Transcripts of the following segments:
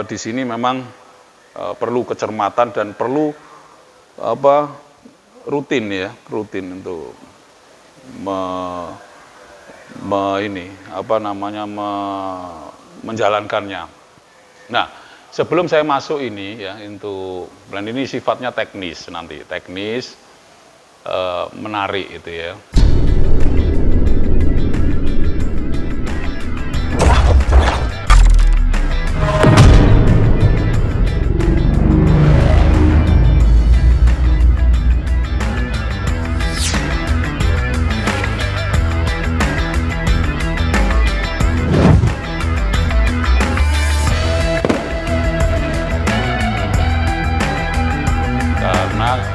di sini memang perlu kecermatan dan perlu rutin untuk menjalankannya. Nah, sebelum saya masuk ini ya untuk blend ini sifatnya teknis nanti, menarik itu ya.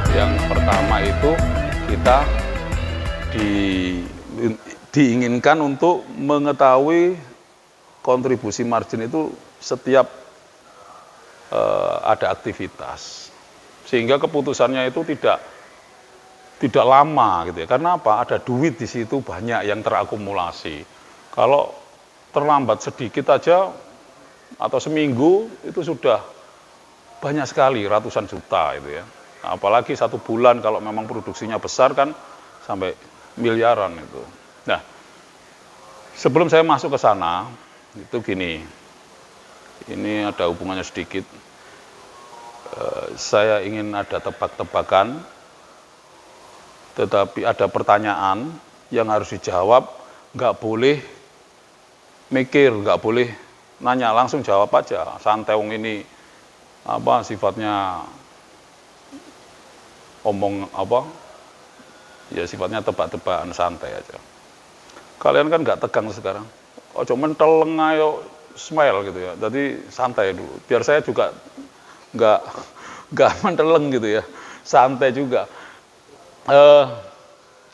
Yang pertama itu kita diinginkan untuk mengetahui kontribusi margin itu setiap ada aktivitas, sehingga keputusannya itu tidak lama gitu ya. Karena apa? Ada duit di situ banyak yang terakumulasi. Kalau terlambat sedikit aja atau seminggu itu sudah banyak sekali, ratusan juta itu ya. Apalagi 1 bulan kalau memang produksinya besar kan sampai miliaran itu. Nah, sebelum saya masuk ke sana, itu gini, ini ada hubungannya sedikit. Saya ingin ada tebak-tebakan, tetapi ada pertanyaan yang harus dijawab, nggak boleh mikir, nggak boleh nanya, langsung jawab aja. Santai, ini sifatnya sifatnya tebak-tebakan, santai aja. Kalian kan nggak tegang sekarang, cuma menteleng ayo smile gitu ya, jadi santai dulu, biar saya juga nggak menteleng gitu ya, santai juga.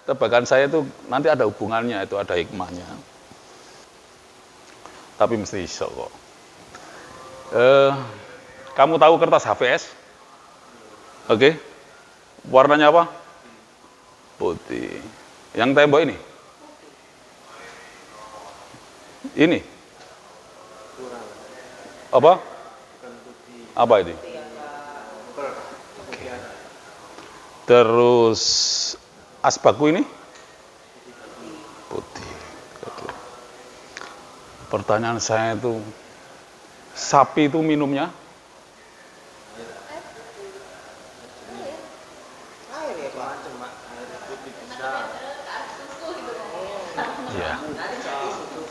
Tebakan saya itu nanti ada hubungannya, itu ada hikmahnya, tapi mesti iso kok. Kamu tahu kertas HVS? Oke. Warnanya apa? Putih. Yang tembok ini? Ini? Apa? Apa ini? Oke. Terus asbakku ini? Putih. Oke. Pertanyaan saya itu, sapi itu minumnya? Ya.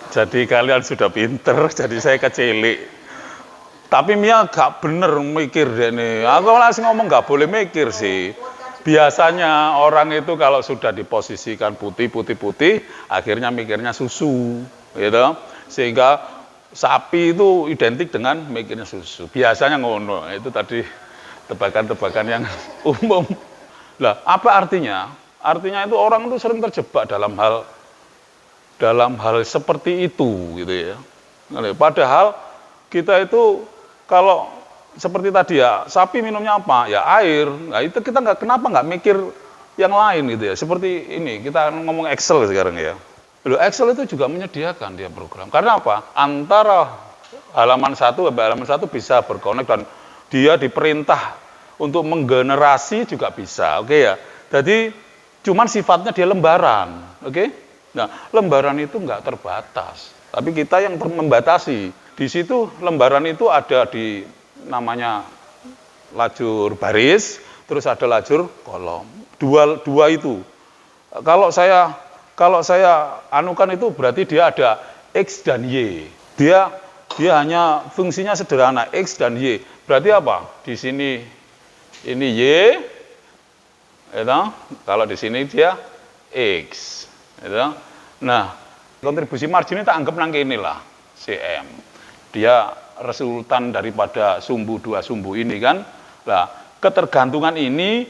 Jadi kalian sudah pinter, jadi saya kecilik. Tapi Mia gak bener mikir deh nih. Aku langsung ngomong gak boleh mikir sih. Biasanya orang itu kalau sudah diposisikan putih, akhirnya mikirnya susu, gitu. Sehingga sapi itu identik dengan mikirnya susu. Biasanya ngono. Itu tadi tebakan-tebakan yang umum. Lah, apa artinya? Artinya itu orang itu sering terjebak dalam hal seperti itu gitu ya. Padahal kita itu kalau seperti tadi ya, sapi minumnya apa? Ya air. Nah, itu kita kenapa nggak mikir yang lain gitu ya. Seperti ini, kita ngomong Excel sekarang ya. Loh, Excel itu juga menyediakan dia program. Karena apa? Antara halaman 1 sampai halaman 1 bisa berkonek dan dia diperintah untuk menggenerasi juga bisa. Oke ya. Jadi cuman sifatnya dia lembaran, oke? Nah, lembaran itu nggak terbatas, tapi kita yang membatasi. Di situ lembaran itu ada di namanya lajur baris, terus ada lajur kolom. Dua itu. Kalau saya anukan itu berarti dia ada X dan Y. Dia hanya fungsinya sederhana, X dan Y. Berarti apa? Di sini ini Y. Kalau di sini dia X, Nah, kontribusi margin ini tak anggap nangke inilah CM. Dia resultan daripada dua sumbu ini kan. Nah, ketergantungan ini,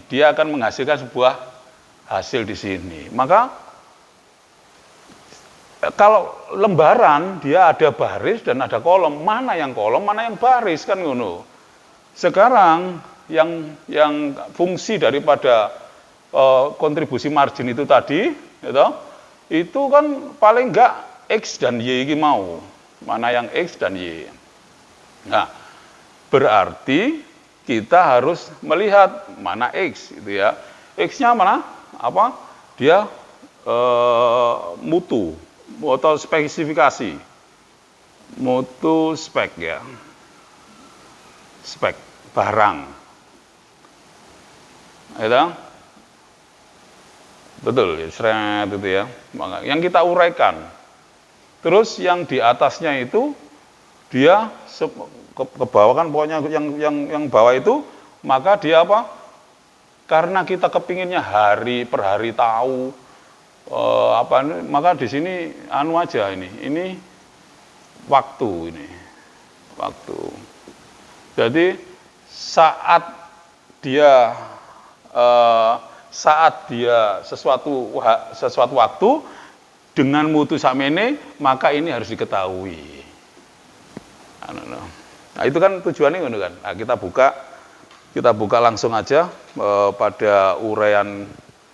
dia akan menghasilkan sebuah hasil di sini. Maka kalau lembaran dia ada baris dan ada kolom, mana yang kolom, mana yang baris kan ngono. Sekarang yang fungsi daripada kontribusi margin itu tadi, itu kan paling enggak X dan Y ini mau. Mana yang X dan Y. Nah, berarti kita harus melihat mana X gitu ya. X-nya mana? Apa? Dia mutu atau spesifikasi. Mutu spek ya. Spek barang. Itu betul ya, seret itu ya. Yang kita uraikan. Terus yang di atasnya itu dia ke bawah kan, pokoknya yang bawah itu, maka dia apa? Karena kita kepinginnya hari per hari tahu maka di sini anu aja ini waktu ini. Waktu. Jadi saat dia sesuatu waktu dengan mutu sakmene, maka ini harus diketahui. Nah, itu kan tujuannya kan. Nah, kita buka langsung aja pada uraian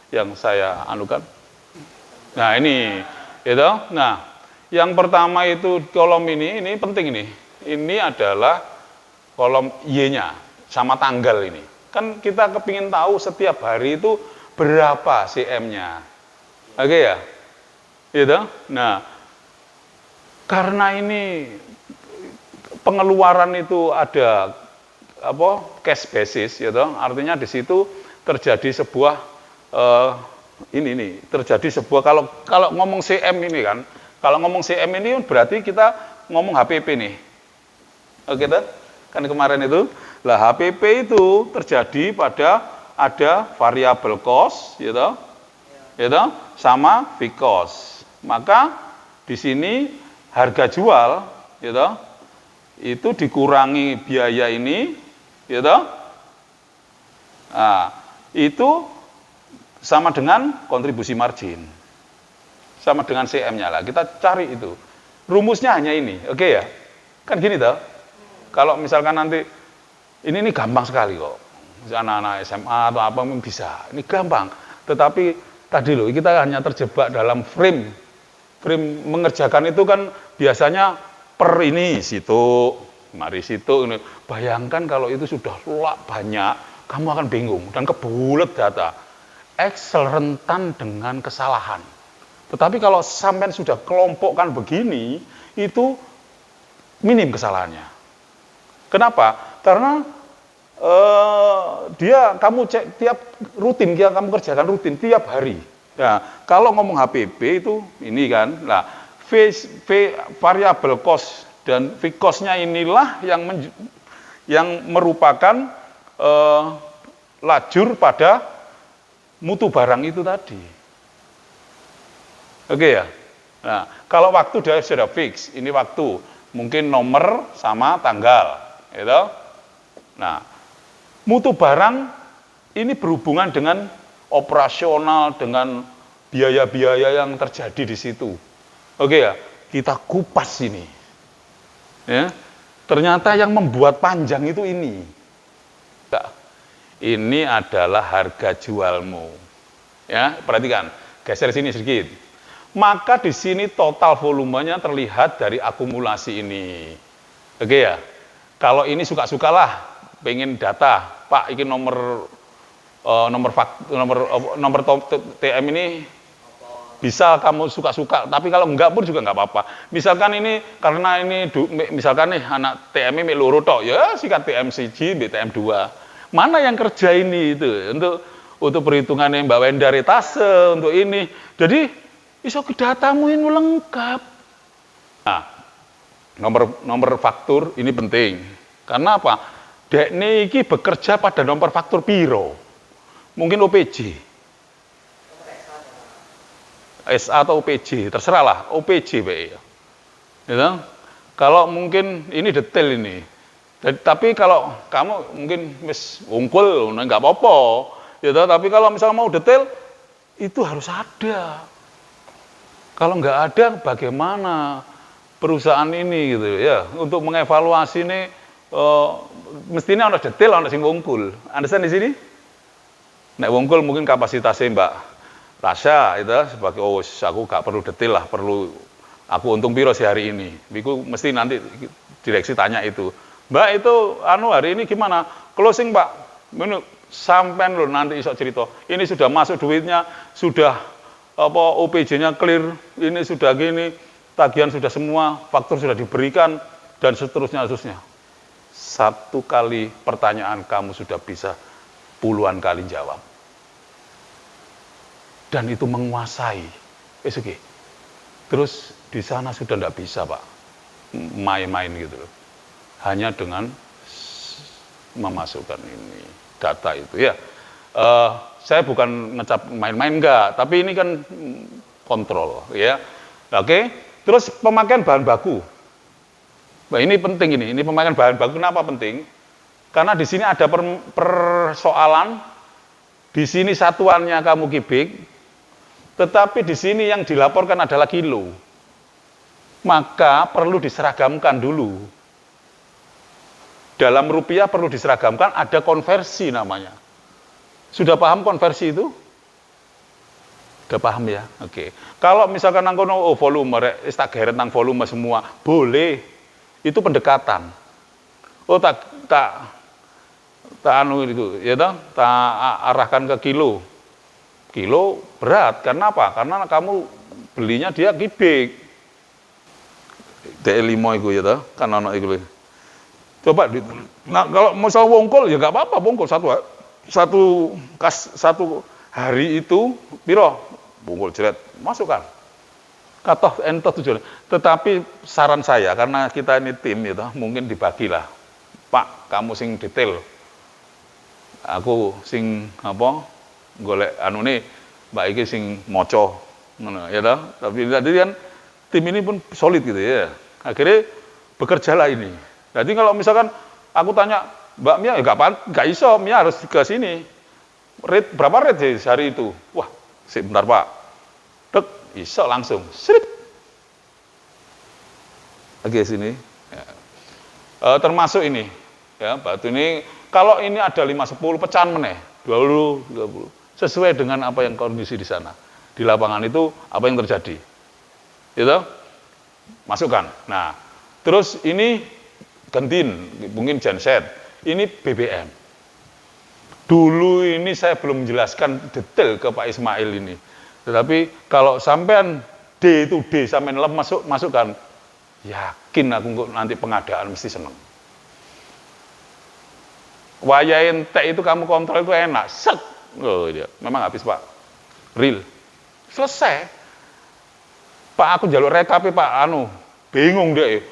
yang saya anukan. Nah, ini itu. Nah, yang pertama itu kolom ini penting ini. Ini adalah kolom Y-nya sama tanggal ini. Kan kita kepingin tahu setiap hari itu berapa cm-nya. Oke ya? Gitu. Nah, karena ini pengeluaran itu ada cash basis, gitu. Artinya di situ terjadi sebuah terjadi sebuah kalau ngomong cm ini kan, kalau ngomong cm ini berarti kita ngomong HPP nih. Oke, kan kemarin itu, lah HPP itu terjadi pada ada variabel cost, gitu, sama fixed cost. Maka di sini harga jual, gitu, itu dikurangi biaya ini, gitu. Nah, itu sama dengan kontribusi margin, sama dengan CM-nya lah. Kita cari itu. Rumusnya hanya ini, oke ya? Kan gini toh. Kalau misalkan nanti ini gampang sekali kok. Anak-anak SMA atau apa pun bisa. Ini gampang. Tetapi tadi loh, kita hanya terjebak dalam frame mengerjakan itu kan biasanya per ini situ, mari situ. Bayangkan kalau itu sudah banyak, kamu akan bingung dan kebulet data. Excel rentan dengan kesalahan. Tetapi kalau sampai sudah kelompokkan begini, itu minim kesalahannya. Kenapa? Karena kamu cek tiap rutin, kamu kerjakan rutin tiap hari. Nah, kalau ngomong HPP itu ini kan, nah variabel cost dan fixed cost-nya inilah yang merupakan lajur pada mutu barang itu tadi. Oke ya? Nah, kalau waktu dia sudah fix, ini waktu, mungkin nomor sama tanggal, gitu. Nah, mutu barang ini berhubungan dengan operasional, dengan biaya-biaya yang terjadi di situ. Oke ya? Kita kupas ini. Ya. Ternyata yang membuat panjang itu ini. Ini adalah harga jualmu. Ya, perhatikan, geser sini sedikit. Maka di sini total volumenya terlihat dari akumulasi ini. Oke ya. Kalau ini suka-sukalah pengen data, Pak, ini nomor TM ini bisa kamu suka-suka, tapi kalau enggak pun juga enggak apa-apa. Misalkan ini karena ini misalkan nih anak TM ini loro tok, ya sikat TM siji, TM 2. Mana yang kerja ini itu untuk perhitungannya Mbak Wenda retase untuk ini. Jadi iso datamu ini lengkap. Nah, nomor faktur ini penting. Karena apa? Dekne iki bekerja pada nomor faktur piro. Mungkin OPJ. SA atau OPJ, terserah lah, OPJ baik. Gitu? Kalau mungkin ini detail ini. Tapi kalau kamu mungkin unggul, nggak apa-apa, gitu. Tapi kalau misalnya mau detail, itu harus ada. Kalau nggak ada, bagaimana perusahaan ini, gitu ya? Untuk mengevaluasi ini, mestinya ada detail, ada sing unggul. Understand di sini? Nek unggul mungkin kapasitasnya Mbak Rasya, itu sebagai aku nggak perlu detail lah, perlu aku untung piro sih hari ini. Biku mesti nanti direksi tanya itu. Mbak itu hari ini gimana? Closing Pak. Sampean lo nanti iso cerita. Ini sudah masuk duitnya, sudah OPJ-nya clear, ini sudah gini, tagihan sudah semua, faktur sudah diberikan dan seterusnya. Satu kali pertanyaan kamu sudah bisa puluhan kali jawab. Dan itu menguasai. Oke. Terus di sana sudah tidak bisa Pak, main-main gitu loh. Hanya dengan memasukkan ini data itu ya. Saya bukan ngecap main-main enggak, tapi ini kan kontrol ya. Oke. Terus pemakaian bahan baku. Nah, ini penting ini pemakaian bahan baku kenapa penting? Karena di sini ada persoalan, di sini satuannya kamu kubik, tetapi di sini yang dilaporkan adalah kilo. Maka perlu diseragamkan dulu. Dalam rupiah perlu diseragamkan, ada konversi namanya. Sudah paham konversi itu? Sudah paham ya? Oke. Kalau misalkan nangkono volume, tak geret nang volume semua, boleh. Itu pendekatan. Tak anu itu, ya toh, tak arahkan ke kilo. Kilo berat, karena apa? Karena kamu belinya dia kubik. DE5 itu ya toh, kan anak itu. Coba nah kalau mau wongkol ya nggak apa-apa wongkol satu hari itu piro wongkol jeret masukkan. Katoh entoh tujuan. Tetapi saran saya karena kita ini tim gitu, mungkin dibagilah. Pak, kamu sing detail. Aku sing golek nih Mbak iki sing moco ngono ya toh. Tapi tadi kan tim ini pun solid gitu ya. Akhirnya bekerjalah ini. Jadi kalau misalkan aku tanya Mbak Mia, ya nggak iso, Mia harus ke sini. Rate berapa rate hari itu? Wah, sebentar Pak. Dek, iso langsung. Srit. Oke sini. Ya. Termasuk ini, ya batu ini. Kalau ini ada 5-10 pecahan meneh, 20-30. Sesuai dengan apa yang kondisi di sana. Di lapangan itu apa yang terjadi. Gitu? Masukkan. Nah, terus ini gantiin, mungkin genset. Ini BBM. Dulu ini saya belum menjelaskan detail ke Pak Ismail ini. Tetapi kalau sampean D itu D sampean lem masukkan, yakin aku nanti pengadaan mesti seneng. Wayain T itu kamu kontrol itu enak, set. Oh dia, memang habis Pak. Real. Selesai. Pak aku jalur rekap Pak bingung deh.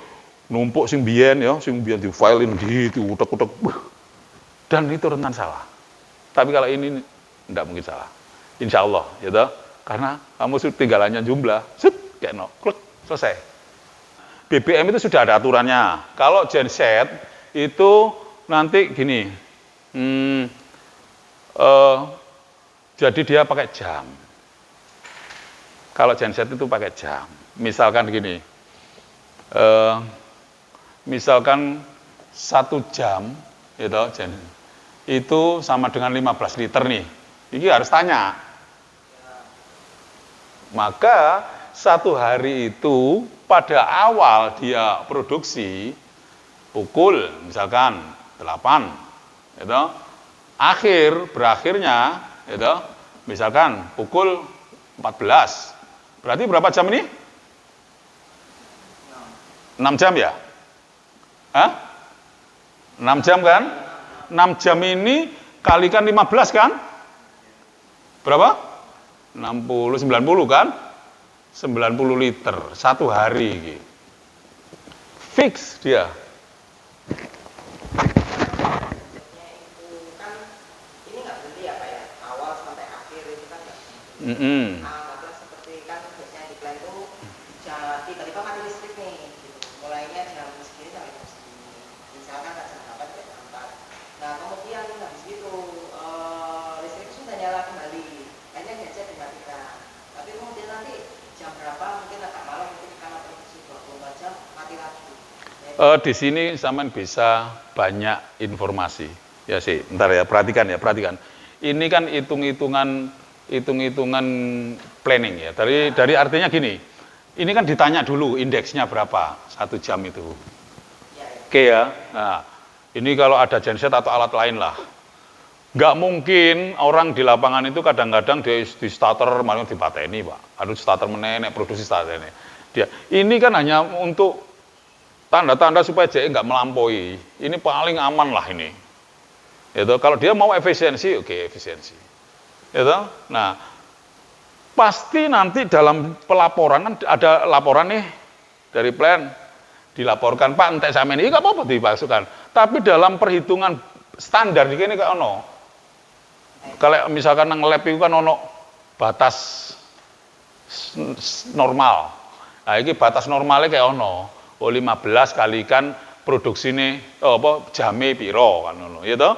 Numpuk sing biyen di filein di utek-utek. Dan itu rentan salah. Tapi kalau ini enggak mungkin salah. Insya Allah, ya toh. Karena kamu sudah tinggalannya jumlah, klik, selesai. BBM itu sudah ada aturannya. Kalau genset itu nanti gini, jadi dia pakai jam. Kalau genset itu pakai jam. Misalkan gini, misalkan 1 jam itu sama dengan 15 liter nih. Ini harus tanya. Maka 1 hari itu pada awal dia produksi pukul misalkan 8 berakhirnya misalkan pukul 14. Berarti berapa jam ini? 6 jam ya? 6 jam kan? 6 jam ini kalikan 15 kan? Berapa? 60, 90 kan? 90 liter 1 hari. Fix dia. Ini nggak berhenti ya Pak ya? Awal sampai akhir itu kan nggak berhenti. Seperti kan biasanya di plan itu tiba-tiba mati listrik nih gitu. Mulainya jam segini sampai jam segini. Misalkan jam 8 sampai jam 4. Nah kemudian habis itu listrik sudah nyala kembali. Hanya gadget dimatikan. Tapi kemudian nanti jam berapa mungkin agak malam mungkin karena produksi 24 jam mati lagi. Di sini sampean bisa banyak informasi. Ya sih, ntar ya perhatikan. Ini kan hitung-hitungan planning ya. Dari artinya gini. Ini kan ditanya dulu indeksnya berapa 1 jam itu. Oke ya. Nah, ini kalau ada genset atau alat lain lah. Nggak mungkin orang di lapangan itu kadang-kadang di starter malah dipateni, Pak. Harus starter menenek, produksi starter ini. Ini kan hanya untuk tanda-tanda supaya JE nggak melampaui. Ini paling aman lah ini. Itu kalau dia mau efisiensi, oke, efisiensi. Itu. Nah, pasti nanti dalam pelaporan kan ada laporan nih dari plan dilaporkan Pak entek sampean ini nggak apa-apa dipasukan. Tapi dalam perhitungan standar di kene kayak ono. Kalau misalkan nang lab itu kan ono batas normal. Nah, ini batas normalnya kayak ono. 15 kalikan produksine jame piro kan ngono, ya toh?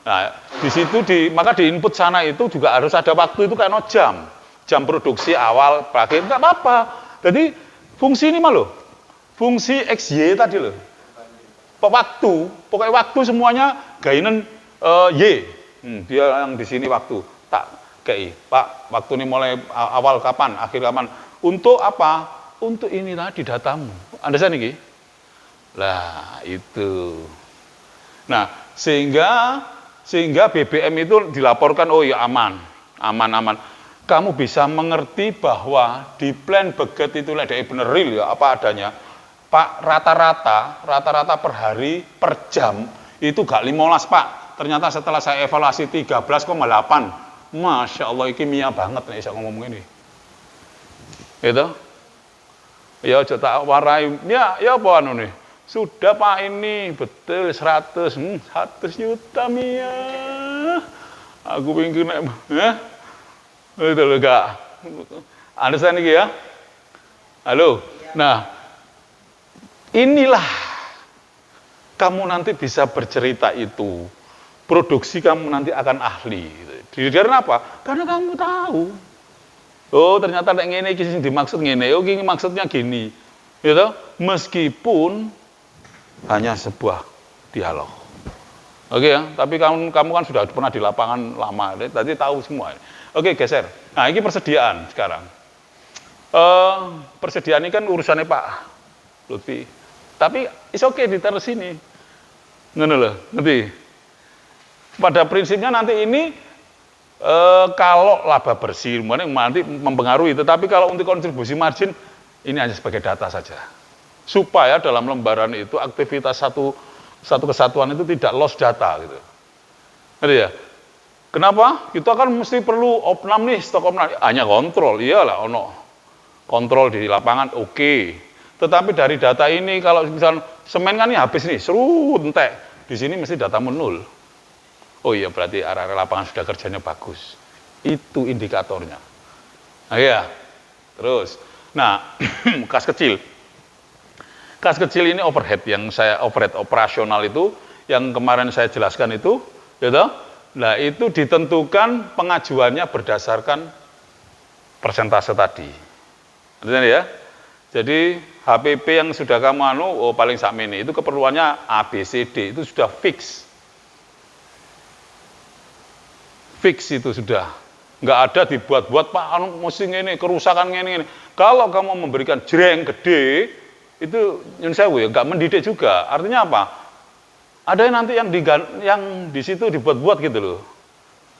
Nah, di situ maka di input sana itu juga harus ada waktu itu kayak jam produksi awal, akhir enggak apa-apa. Jadi fungsi ini mah loh. Fungsi XY tadi loh. Pokoknya waktu semuanya gainan Y. Dia yang di sini waktu. Tak kayak Pak, waktu ini mulai awal kapan, akhir kapan. Untuk apa? Untuk ini tadi datamu. Understand ini? Lah, itu. Nah, sehingga BBM itu dilaporkan, oh ya aman. Kamu bisa mengerti bahwa di plan budget itu dari bener real ya, apa adanya. Pak, rata-rata per hari, per jam, itu gak 15, Pak. Ternyata setelah saya evaluasi 13,8. Masya Allah, ini kimia banget nih, saya ngomong ini. Itu? Ya, tak warai. Ya apa anu nih? Sudah Pak ini, betul 100 juta Mia. Aku pengen naik, ya? Itu loh, enggak. Understand ini ya? Halo? Nah, inilah kamu nanti bisa bercerita itu. Produksi kamu nanti akan ahli. Karena apa? Karena kamu tahu. Oh, ternyata nek ngene iki sing dimaksud ngene. Oh, iki maksudnya gini. Gitu? Meskipun hanya sebuah dialog. Oke ya, tapi kamu kan sudah pernah di lapangan lama, tadi tahu semua. Oke, geser. Nah, ini persediaan sekarang. Persediaan ini kan urusannya Pak Lutfi. Tapi is oke ditaruh sini. Ngono lho, ngerti? Pada prinsipnya nanti ini kalau laba bersih, nanti mempengaruhi. Tetapi kalau untuk kontribusi margin, ini hanya sebagai data saja. Supaya dalam lembaran itu aktivitas satu kesatuan itu tidak lost data gitu. Ngerti ya? Kenapa? Kita kan mesti perlu opnam nih, stok opnam. Hanya kontrol, iyalah ono. Kontrol di lapangan oke. Tetapi dari data ini kalau misalnya semen kan ini habis nih, serut entek. Di sini mesti datamu nol. Oh iya, berarti area lapangan sudah kerjanya bagus. Itu indikatornya. Nah ya, terus. Nah, kas kecil. Kas kecil ini overhead yang saya overhead operasional itu, yang kemarin saya jelaskan itu, gitu. Nah itu ditentukan pengajuannya berdasarkan persentase tadi. Artinya ya. Jadi HPP yang sudah kamu paling sakmene itu keperluannya A, B, C, D itu sudah fix. Fix itu sudah. Nggak ada dibuat-buat, Pak, mesti ini, kerusakan ini. Kalau kamu memberikan jreng gede, itu nyun sewu ya, nggak mendidik juga. Artinya apa? Ada yang nanti yang di situ dibuat-buat gitu loh.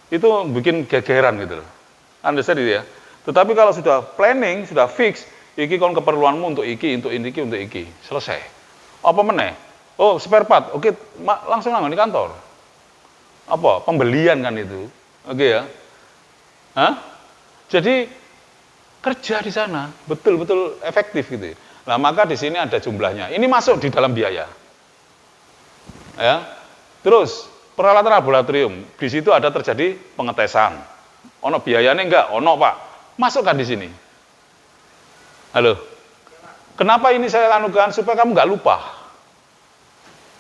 Itu bikin gegeran gitu loh. Understand ya? Tetapi kalau sudah planning, sudah fix, iki kon keperluanmu untuk iki, untuk iki. Selesai. Apa meneh? Oh, spare part. Oke, langsung nang di kantor. Apa? Pembelian kan itu. Oke ya. Hah? Jadi kerja di sana betul-betul efektif gitu. Nah, maka di sini ada jumlahnya. Ini masuk di dalam biaya. Ya. Terus peralatan laboratorium, di situ ada terjadi pengetesan. Ono biayanya enggak? Ono, Pak. Masukkan di sini. Halo. Kenapa ini saya anukan supaya kamu enggak lupa?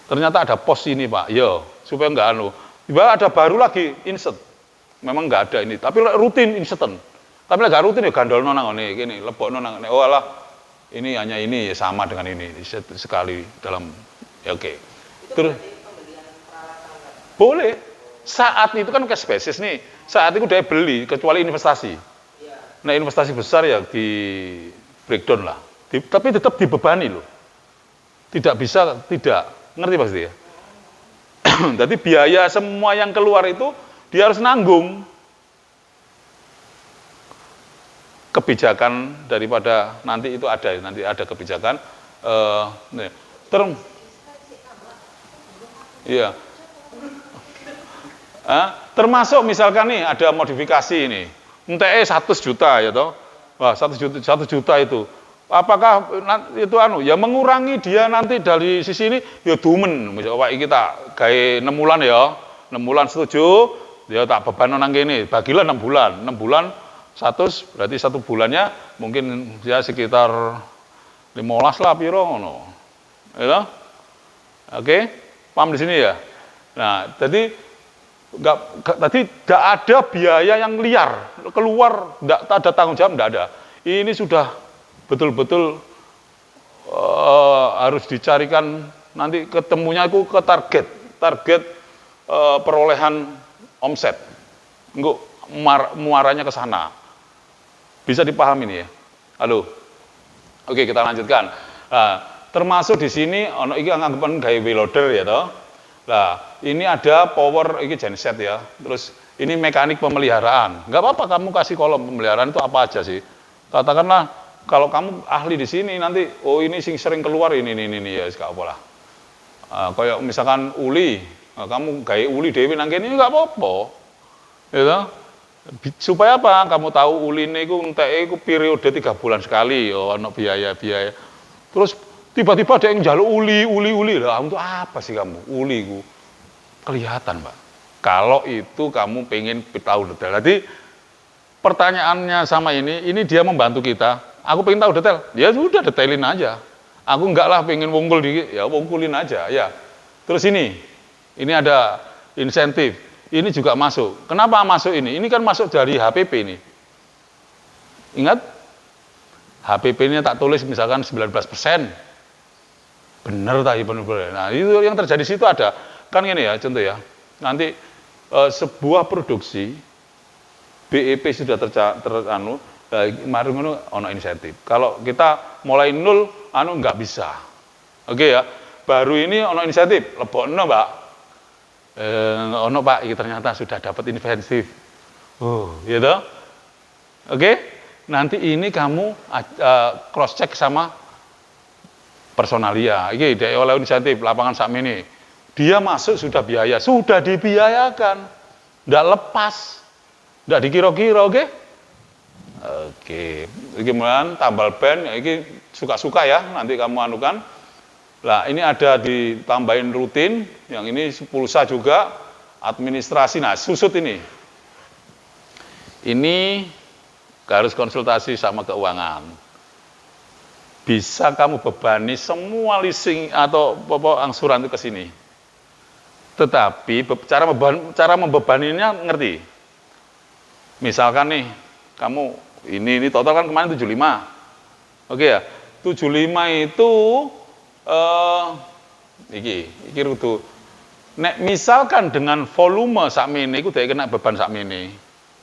Ternyata ada pos ini, Pak. Yo, supaya enggak Tiba ada baru lagi insert. Memang enggak ada ini, tapi rutin insertan. Tapi enggak rutin ya gandol nang ngene, gini, lebokno nang ngene. Oh alah, ini hanya ini ya sama dengan ini sekali dalam ya oke. Terus boleh. Saat itu kan cash basis nih. Saat itu dia beli kecuali investasi. Nah, investasi besar ya di breakdown lah. Tapi tetap dibebani loh. Tidak bisa tidak. Ngerti pasti ya? Jadi biaya semua yang keluar itu dia harus nanggung. Kebijakan daripada nanti itu ada, nanti ada kebijakan nih, iya. Termasuk misalkan nih ada modifikasi ini, NTE 100 juta ya toh, wah 1 juta itu, apakah itu ya mengurangi dia nanti dari sisi ini ya dumen, misalnya kita kayak 6 bulan ya, 6 bulan setuju, ya tak beban nang kene, bagilah 6 bulan, 6 bulan 100 berarti 1 bulannya mungkin ya sekitar 15 lah piro ngono. Ya. Oke, paham di sini ya? Nah, jadi tadi tidak ada biaya yang liar keluar, tidak ada tanggung jawab, tidak ada. Ini sudah betul-betul harus dicarikan nanti ketemunya itu ke target perolehan omset. Enggak muaranya ke sana. Bisa dipahami nih ya? Halo. Oke, kita lanjutkan. Nah, termasuk di sini ono iki anggapan gawe loader ya toh. Nah, ini ada power iki genset ya. Terus ini mekanik pemeliharaan. Enggak apa-apa kamu kasih kolom pemeliharaan itu apa aja sih. Katakanlah kalau kamu ahli di sini nanti oh ini sing sering keluar ini ya enggak apa lah. Kayak misalkan uli, kamu gawe uli dhewe nang kene enggak apa-apa. Ya toh? Supaya apa? Kamu tahu uline iku enteke iku periode 3 bulan sekali, oh ono biaya-biaya. Terus tiba-tiba ada yang njaluk uli. Lah, untuk apa sih kamu? Uli ku. Kelihatan, Pak. Kalau itu kamu pengen tahu detail. Jadi pertanyaannya sama ini dia membantu kita. Aku pengen tahu detail. Ya sudah detailin aja. Aku enggak lah pengen wungkul dikit, ya wungkulin aja, ya. Terus ini ada insentif. Ini juga masuk. Kenapa masuk ini? Ini kan masuk dari HPP ini. Ingat? HPP-nya tak tulis misalkan 19%. Benar tak? Benar. Nah, itu yang terjadi situ ada. Kan gini ya, contoh ya. Nanti sebuah produksi BEP sudah mari ono insentif. Kalau kita mulai nol, nggak bisa. Oke ya. Baru ini ono insentif, lebokno, Mbak. Ono Pak, ini ternyata sudah dapat insentif. Gitu. Oke. Nanti ini kamu cross check sama personalia. Iki dhek oleh insentif lapangan sakmene. Dia masuk sudah biaya, sudah dibiayakan. Enggak lepas. Enggak dikira-kira, oke? Oke. Iki kemudian tambal ban, iki suka-suka ya, nanti kamu anukan. Nah, ini ada ditambahin rutin, yang ini pulsa juga, administrasi. Nah, susut ini. Ini harus konsultasi sama keuangan. Bisa kamu bebani semua leasing atau angsuran itu ke sini. Tetapi cara membebaninya ngerti. Misalkan nih, kamu ini total kan kemarin 75. Oke ya, 75 itu iki rutu. Nek misalkan dengan volume sakmene iku dhek kena beban sakmene.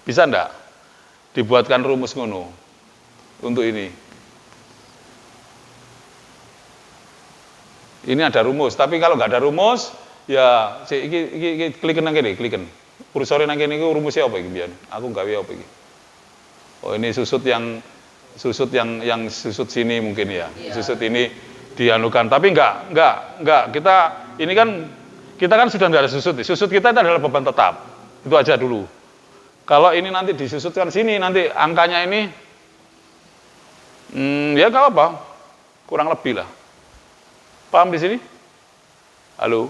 Bisa ndak dibuatkan rumus ngono untuk ini? Ini ada rumus, tapi kalau nggak ada rumus, ya iki kliken nang kene, kliken. Kursore nang kene iku rumusnya apa iki mbiyen? Aku gawe apa iki? Oh, ini susut yang susut sini mungkin ya. Susut ini dianukan, tapi enggak, kita kan sudah tidak ada susut. Susut kita itu adalah beban tetap. Itu aja dulu. Kalau ini nanti disusutkan sini, nanti angkanya ini ya enggak apa, kurang lebih lah. Paham di sini? Halo?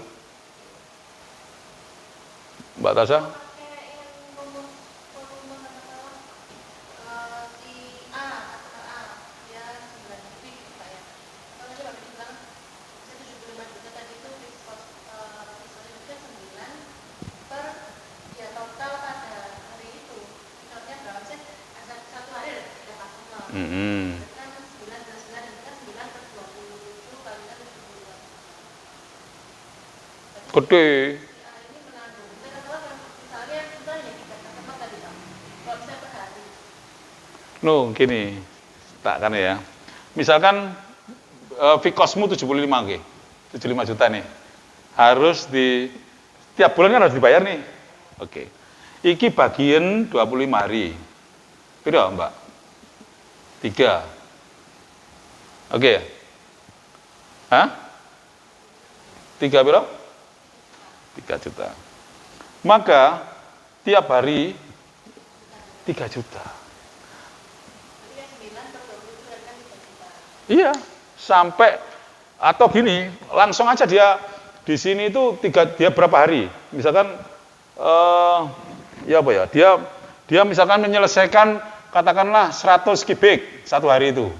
Mbak Tasha? Gede. No, gini. Tak kan ya. Misalkan Vikosmu 75 G. 75 juta nih. harus tiap bulan kan harus dibayar nih. Oke. Iki bagian 25 hari. Piro, Mbak? 3. Oke ya? Hah? 3 piro? 3 juta. Maka tiap hari 3 juta. Iya, sampai atau gini, langsung aja dia di sini itu dia berapa hari? Misalkan ya apa ya? Dia misalkan menyelesaikan katakanlah 100 kubik satu hari itu.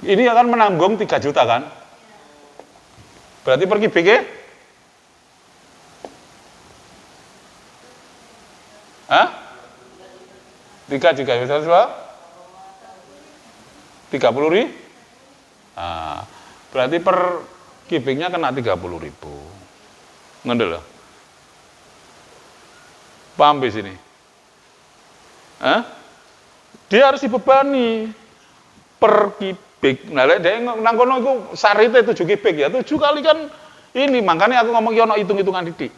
Ini akan menanggung 3 juta kan? Berarti per kubiknya? Hah? 3 juga bisa 30.000? Nah, berarti per kubiknya kena 30.000. Ngendel loh. Paham di sini? Hah? Dia harus dibebani per kubik. Nah, dia nangkono itu sarite 7 kubik ya. 7 kali kan ini, makanya aku ngomong yono hitung-hitungan titik.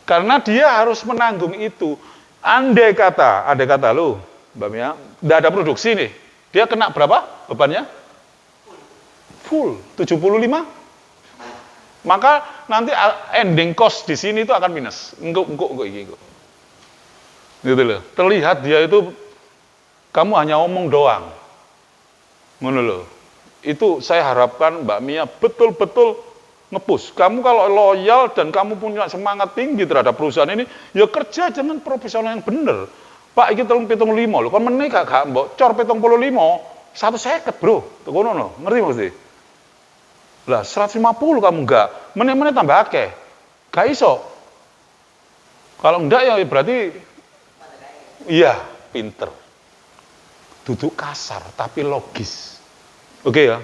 Karena dia harus menanggung itu. Andai kata lo, Mbak Mia, tidak ada produksi nih. Dia kena berapa bebannya? Full 75. Maka nanti ending cost di sini itu akan minus. Enggak. Gitu loh. Terlihat dia itu kamu hanya omong doang. Ngono loh. Itu saya harapkan Mbak Mia betul-betul nge-push. Kamu kalau loyal dan kamu punya semangat tinggi terhadap perusahaan ini, ya kerja dengan profesional yang bener. Pak, iki 75 lho, kon meneh gak mbok cor 75, 150, Bro. Tuh ngono lho, ngerti mesti? Lah 150 kamu enggak, meneh-meneh tambah akeh. Gak iso. Kalau enggak ya berarti iya, pinter. Duduk kasar tapi logis. Oke ya?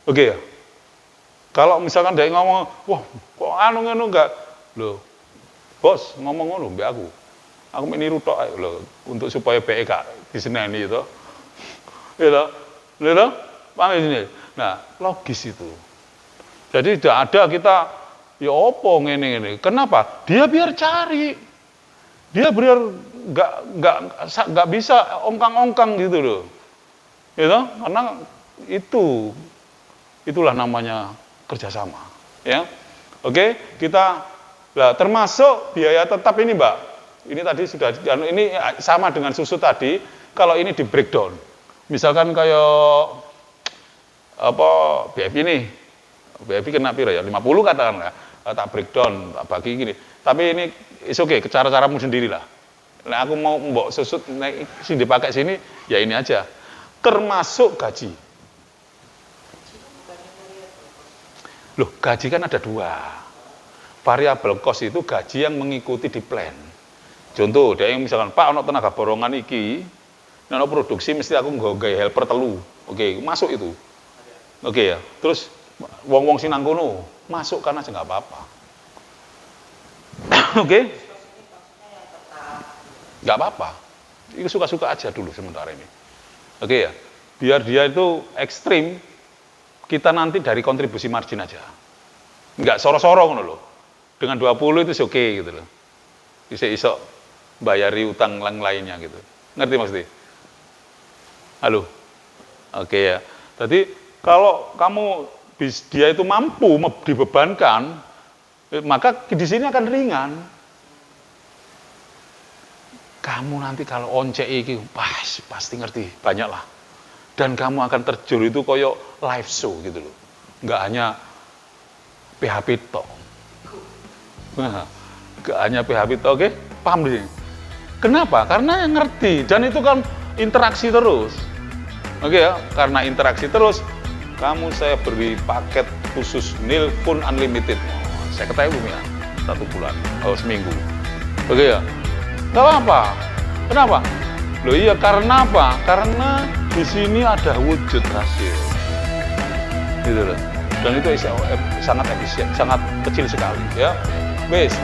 Oke ya? Kalau misalkan dia ngomong, wah, kok anu enggak? Loh, bos ngomong ngono mbak aku meniru tok lho untuk supaya BEK diseneni itu. Gitu. Gitu. Paham ini? Nah, logis itu. Jadi tidak ada kita ya opo ngene. Kenapa? Dia biar cari. Dia biar enggak bisa ongkang-ongkang gitu loh. Gitu? Karena itulah namanya kerjasama, ya. Oke, kita termasuk biaya tetap ini, Mbak. Ini tadi sudah, ini sama dengan susu tadi. Kalau ini di breakdown, misalkan kayak apa BFI ini, BFI kena piro ya 50 katakanlah, tak breakdown, tak bagi gini. Tapi ini oke, cara-caramu sendirilah. Nah, aku mau mbok susut sing dipakai sini, ya ini aja. Termasuk gaji. Loh, gaji kan ada 2. Variable cost itu gaji yang mengikuti di plan. Contoh, dia yang misalkan, Pak, ono tenaga borongan iki, ono produksi mesti aku nggawe helper 3. Oke, masuk itu. Oke ya. Terus wong-wong sing nang kono, masukkan aja enggak apa-apa. Oke? Enggak apa-apa. Itu suka-suka aja dulu sementara ini. Oke ya. Biar dia itu ekstrim, kita nanti dari kontribusi margin aja. Enggak soro-soro ngono loh. Dengan 20 itu oke gitu loh. Bisa bayari utang lainnya gitu. Ngerti maksudnya? Halo? Oke ya. Jadi kalau dia itu mampu dibebankan, maka di sini akan ringan. Kamu nanti kalau oncek iki pasti ngerti, banyak lah. Dan kamu akan terjun itu koyo live show gitu loh. Enggak hanya PHP tok. Nah, enggak hanya PHP tok, oke? Paham di sini? Kenapa? Karena yang ngerti dan itu kan interaksi terus. Oke ya, karena interaksi terus, saya beri paket khusus Nilfun Unlimited. Saya ketahui ya, 1 bulan, seminggu. Oke ya? Gak apa-apa. Kenapa? Loh iya, karena apa? Karena di sini ada wujud hasil. Gitu loh. Dan itu sangat efisien, sangat kecil sekali ya. Wes.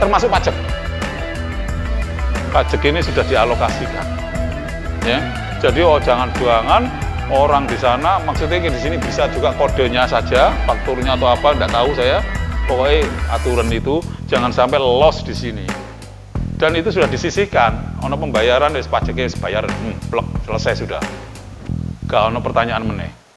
Termasuk pajak. Pajak ini sudah dialokasikan. Ya. Jadi jangan orang di sana, maksudnya di sini bisa juga kodenya saja, fakturnya atau apa, enggak tahu saya. Pokoknya aturan itu jangan sampai loss di sini. Dan itu sudah disisihkan, ono pembayaran, pajaknya bayar, plek, selesai sudah. Gak ono pertanyaan meneh.